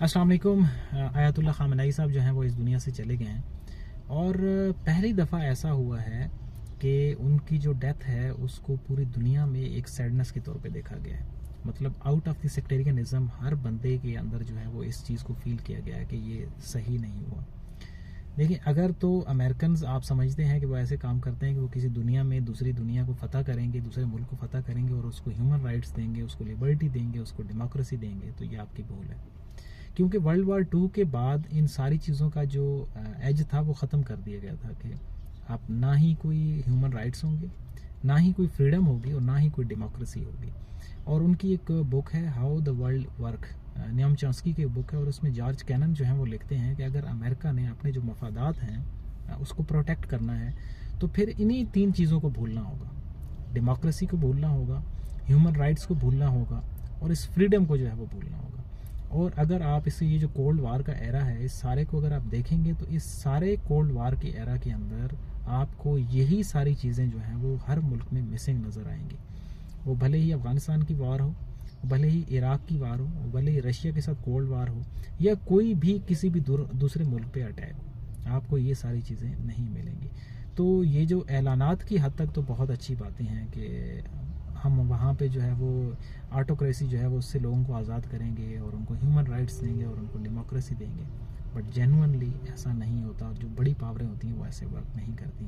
अस्सलाम वालेकुम। Ayatollah Khamenei साहब जो हैं वो इस दुनिया से चले गए हैं और पहली दफ़ा ऐसा हुआ है कि उनकी जो डेथ है उसको पूरी दुनिया में एक सैडनेस के तौर पे देखा गया है। मतलब आउट ऑफ द सेक्टेरियनिज़्म हर बंदे के अंदर जो है वो इस चीज़ को फील किया गया है कि ये सही नहीं हुआ। देखिए, अगर तो अमेरिकन आप समझते हैं कि वो ऐसे काम करते हैं कि वो किसी दुनिया में दूसरी दुनिया को फ़तह करेंगे, दूसरे मुल्क को फ़तह करेंगे और उसको ह्यूमन राइट्स देंगे, उसको लिबर्टी देंगे, उसको डेमोक्रेसी देंगे, तो ये आपकी भूल है। क्योंकि वर्ल्ड वार टू के बाद इन सारी चीज़ों का जो एज था वो ख़त्म कर दिया गया था कि आप ना ही कोई ह्यूमन राइट्स होंगे, ना ही कोई फ्रीडम होगी और ना ही कोई डेमोक्रेसी होगी। और उनकी एक बुक है how the world work, Noam Chomsky की बुक है, और उसमें जॉर्ज कैनन जो है वो लिखते हैं कि अगर अमेरिका ने अपने जो मफादात हैं उसको प्रोटेक्ट करना है तो फिर इन्हीं तीन चीज़ों को भूलना होगा। डेमोक्रेसी को भूलना होगा, ह्यूमन राइट्स को भूलना होगा और इस फ्रीडम को जो है वो भूलना होगा। और अगर आप इसे ये जो कोल्ड वार का एरा है इस सारे को अगर आप देखेंगे तो इस सारे कोल्ड वार के एरा के अंदर आपको यही सारी चीज़ें जो हैं वो हर मुल्क में मिसिंग नज़र आएंगी। वो भले ही अफ़गानिस्तान की वार हो, भले ही इराक की वार हो, भले ही रशिया के साथ कोल्ड वार हो, या कोई भी किसी भी दूसरे मुल्क पे अटैक हो, आपको ये सारी चीज़ें नहीं मिलेंगी। तो ये जो ऐलानात की हद तक तो बहुत अच्छी बातें हैं कि हम वहाँ पे जो है वो ऑटोक्रेसी जो है वो उससे लोगों को आज़ाद करेंगे और उनको ह्यूमन राइट्स देंगे और उनको डेमोक्रेसी देंगे, बट जेन्युइनली ऐसा नहीं होता। जो बड़ी पावरें होती हैं वो ऐसे वर्क नहीं करती।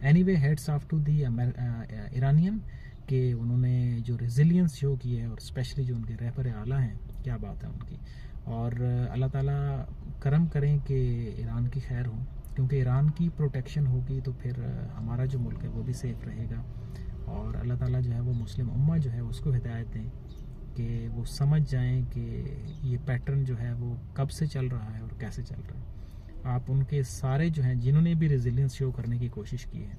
Anyway, heads off to the Iranian कि उन्होंने जो रेजिलियंस शो की है और स्पेशली जो उनके रहबर आला हैं, क्या बात है उनकी। और अल्लाह ताला करम करें कि ईरान की खैर हो, क्योंकि ईरान की प्रोटेक्शन होगी तो फिर हमारा जो मुल्क है वो भी सेफ़ रहेगा। और अल्लाह ताला जो है वो मुस्लिम उम्मा जो है उसको हिदायत दें कि वो समझ जाएं कि ये पैटर्न जो है वो कब से चल रहा है और कैसे चल रहा है। आप उनके सारे जो हैं जिन्होंने भी रेजिलियंस शो करने की कोशिश की है,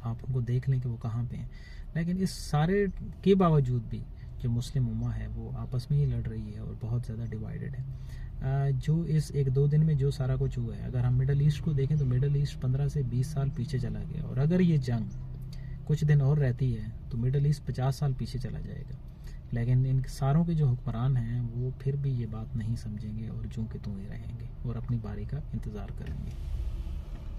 आप उनको देख लें कि वो कहाँ पे हैं। लेकिन इस सारे के बावजूद भी जो मुस्लिम उम्मा है वो आपस में ही लड़ रही है और बहुत ज़्यादा डिवाइडेड है। जो इस एक दो दिन में जो सारा कुछ हुआ है, अगर हम मिडल ईस्ट को देखें तो मिडल ईस्ट 15 से 20 साल पीछे चला गया, और अगर ये जंग कुछ दिन और रहती है तो मिडल ईस्ट 50 साल पीछे चला जाएगा। लेकिन इन सारों के जो हुक्मरान हैं वो फिर भी ये बात नहीं समझेंगे और जूं के तूं ही रहेंगे और अपनी बारी का इंतज़ार करेंगे।